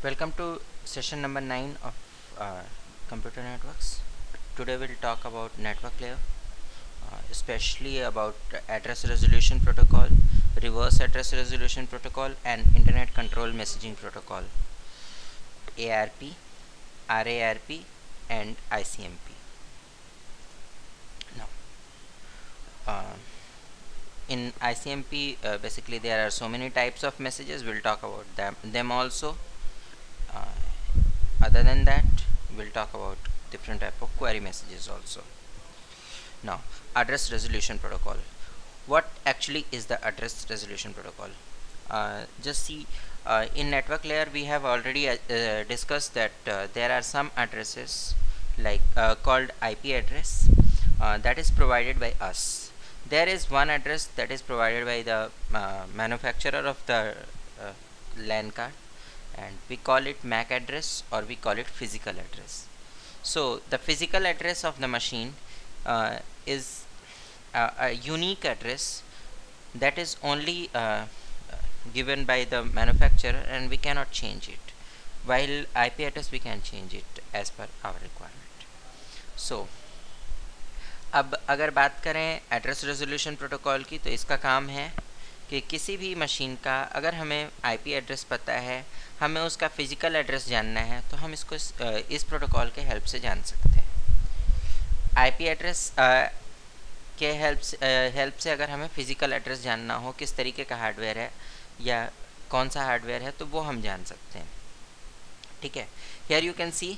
Welcome to session number 9 of computer networks. Today we'll talk about network layer, especially about address resolution protocol, reverse address resolution protocol, and internet control messaging protocol, ARP, RARP, and ICMP. Now, uh, in ICMP, basically there are so many types of messages. We'll talk about them also. Uh, Other than that, we'll talk about different type of query messages also. Now, address resolution protocol. What actually is the address resolution protocol? Just see, in network layer we have already discussed that there are some addresses like called IP address that is provided by us. There is one address that is provided by the manufacturer of the uh, LAN card, and we call it MAC address, or we call it physical address. So the physical address of the machine is a unique address that is only given by the manufacturer, and we cannot change it, while IP address we can change it as per our requirement. So अब अगर बात करें address resolution protocol की, तो इसका काम है कि किसी भी मशीन का अगर हमें आईपी एड्रेस पता है, हमें उसका फिजिकल एड्रेस जानना है, तो हम इसको इस प्रोटोकॉल के हेल्प से जान सकते हैं। आईपी एड्रेस के हेल्प से अगर हमें फिजिकल एड्रेस जानना हो, किस तरीके का हार्डवेयर है या कौन सा हार्डवेयर है, तो वो हम जान सकते हैं। ठीक है, here you can see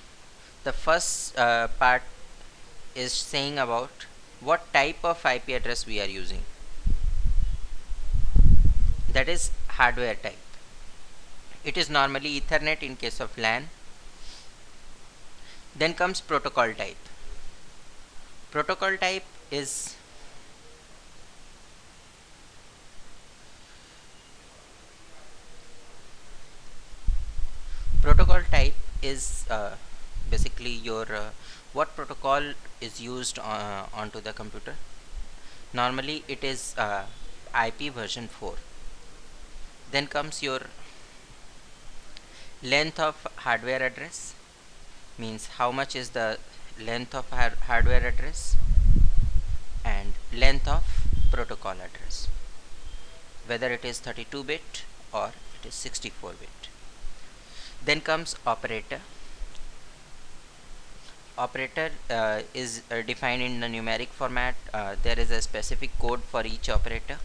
the first part is saying about what type of IP address we are using, that is hardware type. It is normally Ethernet in case of LAN. Then comes protocol type. Protocol type is basically your what protocol is used onto the computer. Normally it is IP version 4. Then comes your length of hardware address, means how much is the length of hardware address, and length of protocol address, whether it is 32-bit or it is 64-bit. Then comes operator. Operator is defined in the numeric format. There is a specific code for each operator.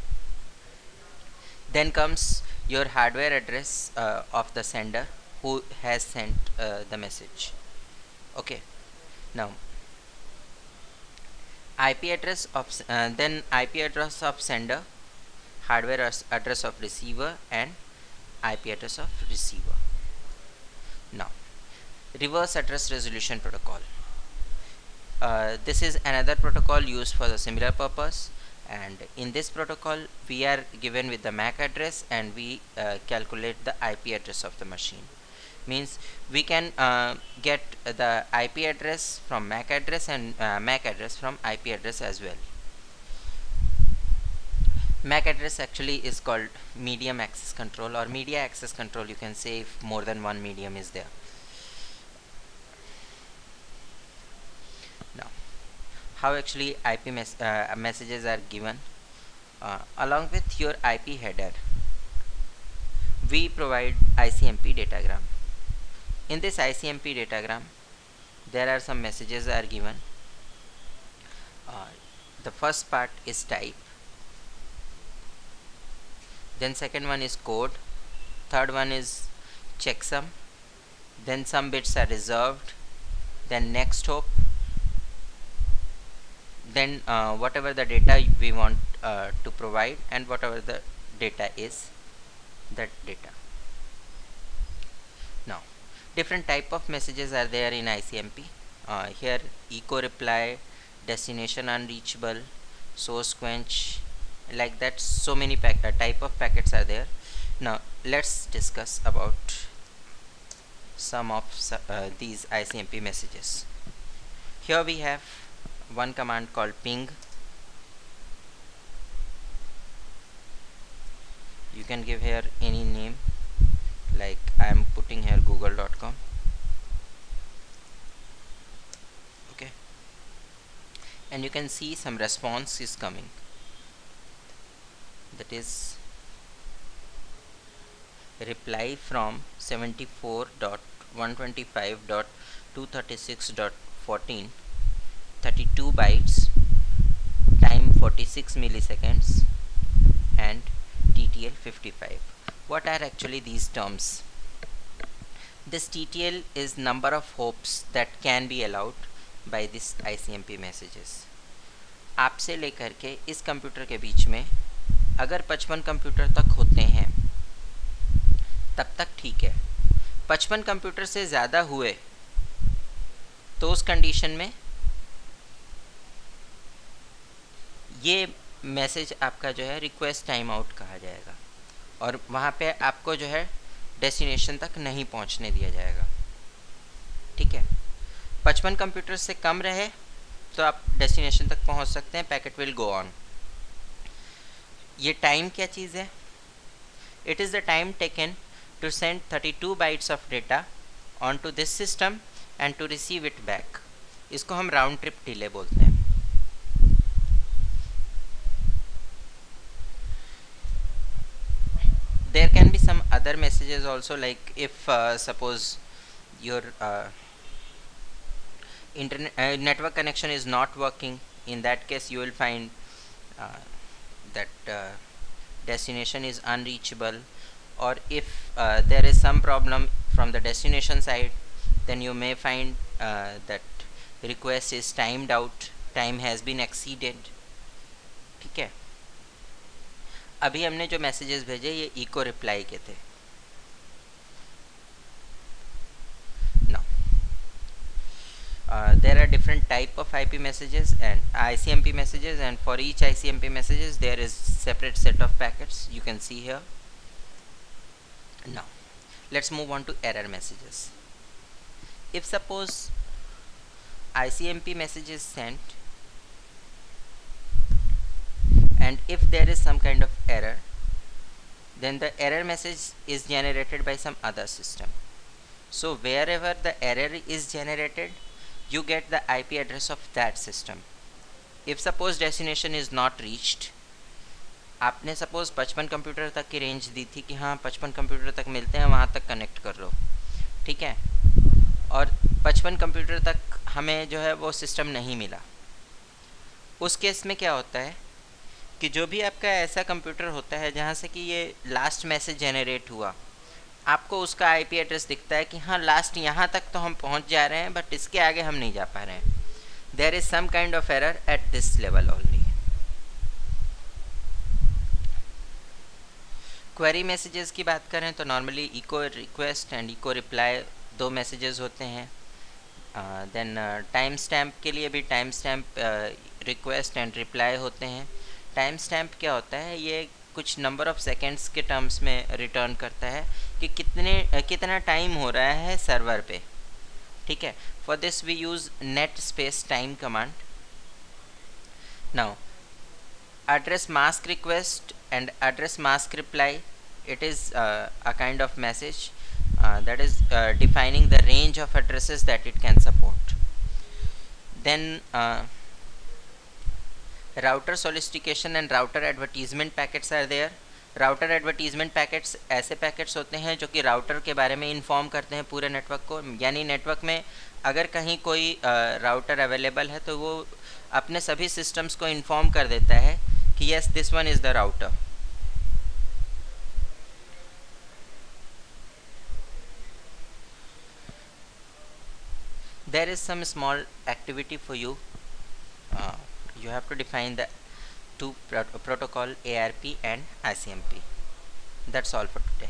Then comes your hardware address of the sender who has sent the message. Okay, now IP address of then IP address of sender, hardware address of receiver, and IP address of receiver. Now, reverse address resolution protocol. This is another protocol used for the similar purpose, and in this protocol we are given with the MAC address, and we calculate the IP address of the machine. Means we can get the IP address from MAC address and MAC address from IP address as well. MAC address actually is called medium access control, or media access control, you can say, if more than one medium is there. Now, how actually IP messages are given? Along with your IP header, we provide ICMP datagram. In this ICMP datagram, there are some messages are given. The first part is type, then second one is code, third one is checksum, then some bits are reserved, then next hop, then whatever the data we want to provide, and whatever the data is, that data. Now, different type of messages are there in ICMP. Here echo reply, destination unreachable, source quench, like that, so many type of packets are there. Now let's discuss about some of these ICMP messages. Here we have one command called ping. You can give here any name, like I am putting here Google can see some response is coming, that is reply from 74.125.236.14, 32 bytes, time 46 milliseconds, and TTL 55. What are actually these terms? This TTL is number of hops that can be allowed by this ICMP messages. आपसे लेकर के इस computer के बीच में अगर 55 computer तक होते हैं तब तक ठीक है। 55 कंप्यूटर से ज़्यादा हुए तो उस कंडीशन में ये मैसेज आपका जो है रिक्वेस्ट टाइम आउट कहा जाएगा और वहाँ पे आपको जो है डेस्टिनेशन तक नहीं पहुँचने दिया जाएगा। ठीक है, 55 कंप्यूटर से कम रहे तो आप डेस्टिनेशन तक पहुँच सकते हैं, पैकेट विल गो ऑन। ये टाइम क्या चीज़ है? It is the time taken to send 32 bytes of data onto this system and to receive it back. इसको हम राउंड ट्रिप डिले बोलते हैं। There can be some other messages also, like if suppose your internet network connection is not working, in that case you will find that destination is unreachable, or if there is some problem from the destination side, then you may find that request is timed out, time has been exceeded। ठीक है, अभी हमने जो messages भेजे ये eco reply के थे। Now there are different type of IP messages and ICMP messages, and for each ICMP messages there is separate set of packets you can see here. Now let's move on to error messages. If suppose ICMP message is sent and if there is some kind of error, then the error message is generated by some other system. So wherever the error is generated, you get the IP address of that system. If suppose destination is not reached, आपने suppose 55 computer तक की range दी थी कि हाँ 55 computer तक मिलते हैं, वहाँ तक कनेक्ट कर लो, ठीक है, और 55 कंप्यूटर तक हमें जो है वो सिस्टम नहीं मिला। उस केस में क्या होता है कि जो भी आपका ऐसा कंप्यूटर होता है जहाँ से कि ये लास्ट मैसेज जनरेट हुआ, आपको उसका आईपी एड्रेस दिखता है कि हाँ लास्ट यहाँ तक तो हम पहुँच जा रहे हैं, बट इसके आगे हम नहीं जा पा रहे हैं। There is some kind of error at this level only. Query messages की बात करें तो normally echo request and echo reply दो मैसेजेस होते हैं। देन टाइम स्टैम्प के लिए भी time stamp request and reply होते हैं। टाइम स्टैम्प क्या होता है? ये कुछ नंबर ऑफ सेकेंड्स के टर्म्स में रिटर्न करता है कि कितना टाइम हो रहा है सर्वर पे, ठीक है। For this we use net space time command. Now address mask request and address mask reply, it is a kind of message that is defining the range of addresses that it can support. Then router solicitation and router advertisement packets are there. Router advertisement packets ऐसे packets होते हैं जो कि router के बारे में inform करते हैं पूरे नेटवर्क को। यानी नेटवर्क में अगर कहीं कोई राउटर अवेलेबल है तो वो अपने सभी सिस्टम्स को इन्फॉर्म कर देता है कि yes this one is the router. There is some small activity for you. You have to define the two protocol ARP and ICMP. That's all for today.